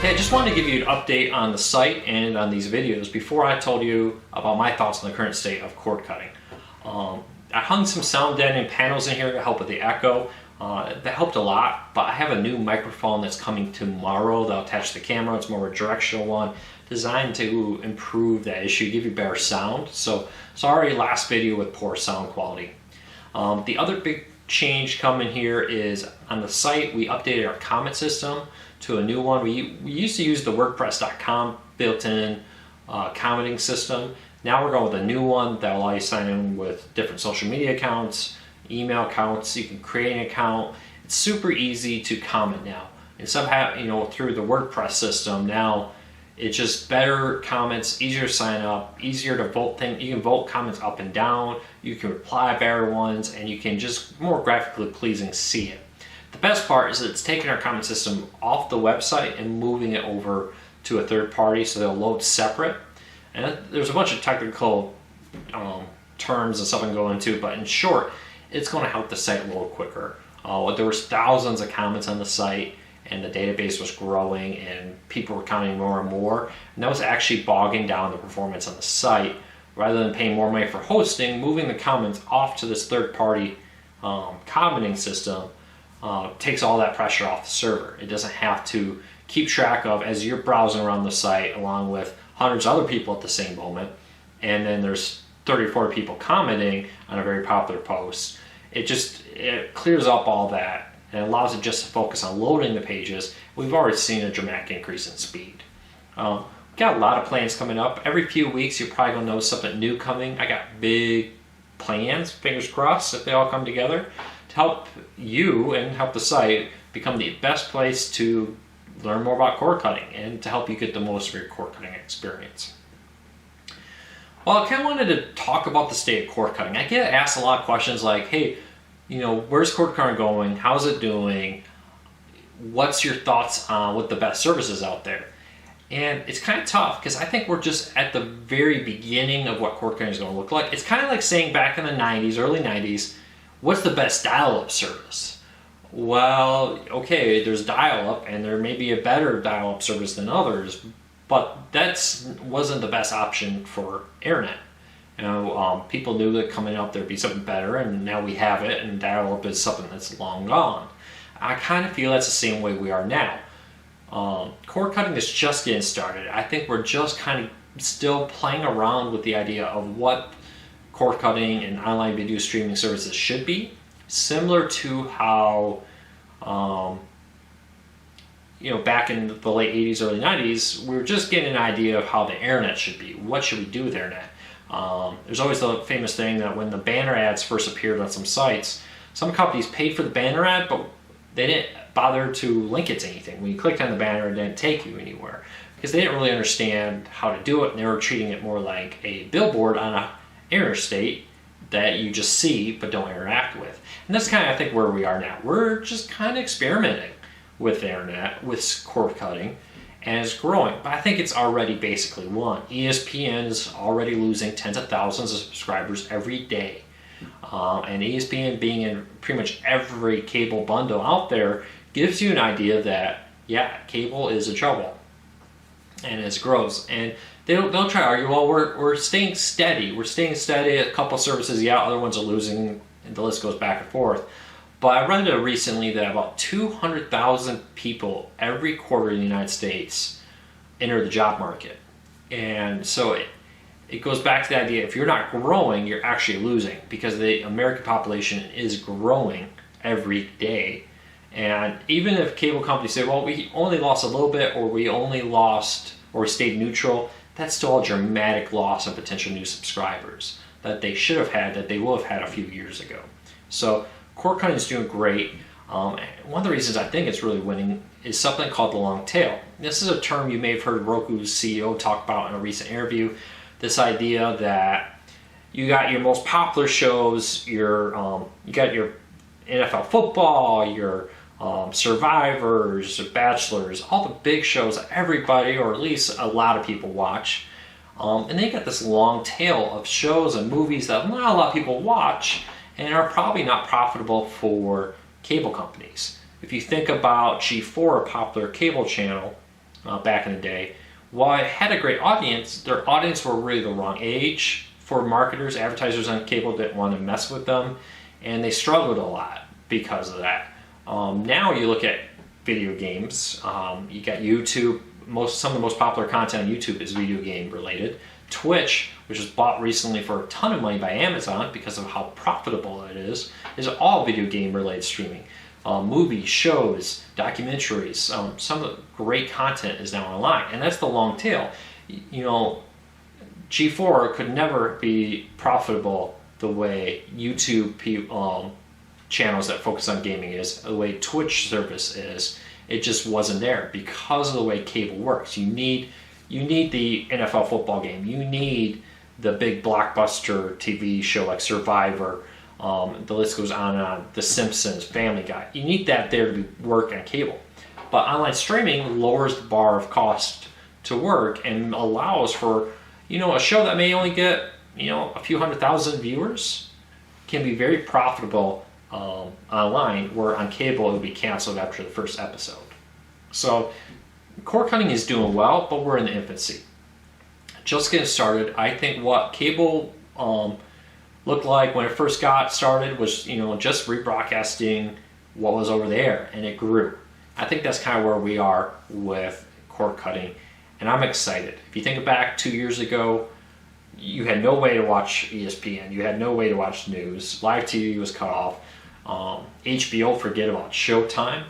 Hey, I just wanted to give you an update on the site and on these videos before I told you about my thoughts on the current state of cord cutting. I hung some sound deadening panels in here to help with the echo. That helped a lot, but I have a new microphone that's coming tomorrow that'll attach to the camera. It's more of a directional one designed to improve that issue, give you better sound. So sorry, last video with poor sound quality. The other big change coming here is on the site we updated our comment system to a new one. We used to use the WordPress.com built-in commenting system. Now we're going with a new one that will allow you to sign in with different social media accounts, email accounts. You can create an account. It's super easy to comment now. Instead of through the WordPress system, now it's just better comments, easier to sign up, easier to vote things. You can vote comments up and down. You can reply better ones, and you can just more graphically pleasing see it. The best part is that it's taking our comment system off the website and moving it over to a third party, so they'll load separate. And there's a bunch of technical terms and stuff I can go into, but in short, it's going to help the site load quicker. There was thousands of comments on the site, and the database was growing, and people were commenting more and more, and that was actually bogging down the performance on the site. Rather than paying more money for hosting, moving the comments off to this third-party commenting system takes all that pressure off the server. It doesn't have to keep track of as you're browsing around the site along with hundreds of other people at the same moment, and then there's 30 or 40 people commenting on a very popular post. It clears up all that and allows it just to focus on loading the pages. We've already seen a dramatic increase in speed. We've got a lot of plans coming up. Every few weeks you're probably going to notice something new coming. I got big plans, fingers crossed, that they all come together to help you and help the site become the best place to learn more about cord cutting and to help you get the most of your cord cutting experience. Well, I kind of wanted to talk about the state of cord cutting. I get asked a lot of questions like, hey, where's cord cutting going? How's it doing? What's your thoughts on what the best services out there? And it's kind of tough because I think we're just at the very beginning of what cord cutting is going to look like. It's kind of like saying back in the 90s, early 90s, what's the best dial-up service? Well, okay, there's dial-up, and there may be a better dial-up service than others, but that wasn't the best option for internet. People knew that coming up there'd be something better, and now we have it, and dial-up is something that's long gone. I kind of feel that's the same way we are now. Cord cutting is just getting started. I think we're just kind of still playing around with the idea of what cord cutting and online video streaming services should be, similar to how back in the late 80s, early 90s, we were just getting an idea of how the internet should be. What should we do with the internet? There's always the famous thing that when the banner ads first appeared on some sites, some companies paid for the banner ad, but they didn't bother to link it to anything. When you clicked on the banner, it didn't take you anywhere because they didn't really understand how to do it, and they were treating it more like a billboard on an interstate that you just see but don't interact with. And that's kind of, I think, where we are now. We're just kind of experimenting with the internet, with cord cutting, and it's growing. But I think it's already basically won. ESPN is already losing tens of thousands of subscribers every day. And ESPN being in pretty much every cable bundle out there gives you an idea that, yeah, cable is in trouble. And it grows. And they'll try to argue, well, we're staying steady. We're staying steady. A couple services, yeah, other ones are losing, and the list goes back and forth. But I read recently that about 200,000 people every quarter in the United States enter the job market. And so it goes back to the idea, if you're not growing, you're actually losing, because the American population is growing every day. And even if cable companies say, well, we only lost a little bit, or we only lost, or we stayed neutral, that's still a dramatic loss of potential new subscribers that they should have had, that they will have had a few years ago. So cord cutting is doing great. One of the reasons I think it's really winning is something called the long tail. This is a term you may have heard Roku's CEO talk about in a recent interview. This idea that you got your most popular shows, you got your NFL football, your Survivors, Bachelors, all the big shows that everybody, or at least a lot of people, watch. And they got this long tail of shows and movies that not a lot of people watch and are probably not profitable for cable companies. If you think about G4, a popular cable channel, back in the day. While it had a great audience, their audience were really the wrong age for marketers. Advertisers on cable didn't want to mess with them, and they struggled a lot because of that. Now you look at video games, you got YouTube. Some of the most popular content on YouTube is video game related. Twitch, which was bought recently for a ton of money by Amazon because of how profitable it is all video game related streaming. Movies, shows, documentaries, some of the great content is now online, and that's the long tail. You know, G4 could never be profitable the way YouTube channels that focus on gaming is, the way Twitch service is. It just wasn't there because of the way cable works. You need the NFL football game. You need the big blockbuster TV show like Survivor. The list goes on and on. The Simpsons, Family Guy. You need that there to work on cable. But online streaming lowers the bar of cost to work and allows for, a show that may only get, a few 100,000 viewers can be very profitable online, where on cable it would be canceled after the first episode. So cord cutting is doing well, but we're in the infancy. Just getting started. I think what cable looked like when it first got started was, just rebroadcasting what was over the air, and it grew. I think that's kind of where we are with cord cutting, and I'm excited. If you think back 2 years ago, you had no way to watch ESPN, you had no way to watch news, live TV was cut off, HBO, forget about Showtime.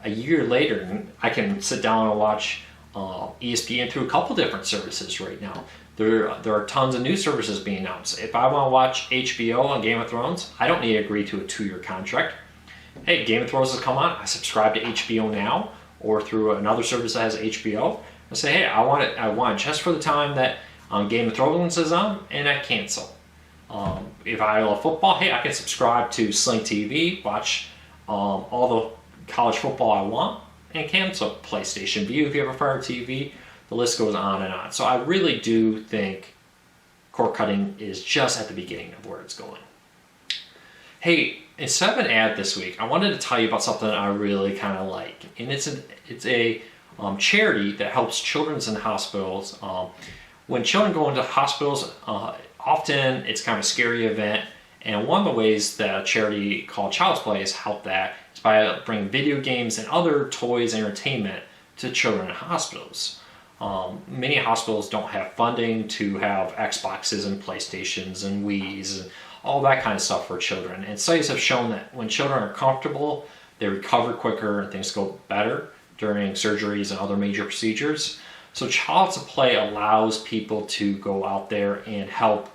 A year later, I can sit down and watch ESPN through a couple different services right now. There are tons of new services being announced. If I want to watch HBO on Game of Thrones, I don't need to agree to a 2-year contract. Hey, Game of Thrones has come on. I subscribe to HBO Now or through another service that has HBO. I say, hey, I want it just for the time that Game of Thrones is on, and I cancel. If I love football, hey, I can subscribe to Sling TV, watch all the college football I want, and cancel PlayStation Vue if you have a Fire TV. The list goes on and on. So I really do think cord cutting is just at the beginning of where it's going. Hey, instead of an ad this week, I wanted to tell you about something I really kind of like, and it's a charity that helps children in hospitals. When children go into hospitals, often it's kind of a scary event, and one of the ways that a charity called Child's Play has helped that is by bringing video games and other toys and entertainment to children in hospitals. Many hospitals don't have funding to have Xboxes and PlayStations and Wiis and all that kind of stuff for children. And studies have shown that when children are comfortable, they recover quicker and things go better during surgeries and other major procedures. So Child's Play allows people to go out there and help,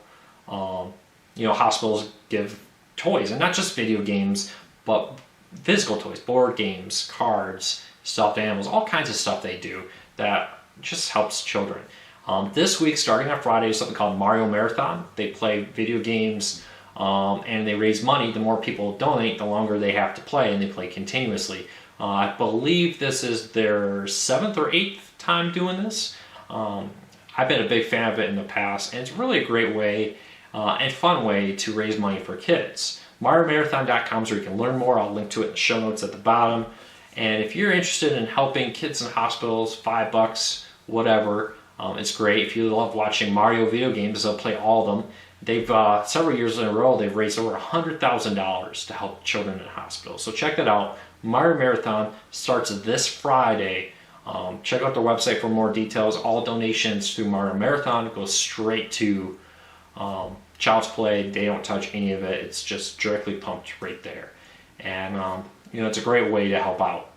hospitals give toys, and not just video games, but physical toys, board games, cards, stuffed animals, all kinds of stuff they do that just helps children. This week, starting on Friday, is something called Mario Marathon. They play video games and they raise money. The more people donate, the longer they have to play, and they play continuously. I believe this is their 7th or 8th time doing this. I've been a big fan of it in the past, and it's really a great way and fun way to raise money for kids. MarioMarathon.com is where you can learn more. I'll link to it in the show notes at the bottom. And if you're interested in helping kids in hospitals, $5, whatever, it's great. If you love watching Mario video games, they'll play all of them. They've several years in a row, they've raised over $100,000 to help children in hospitals. So check that out. Mario Marathon starts this Friday. Check out their website for more details. All donations through Mario Marathon go straight to Child's Play. They don't touch any of it. It's just directly pumped right there. And it's a great way to help out.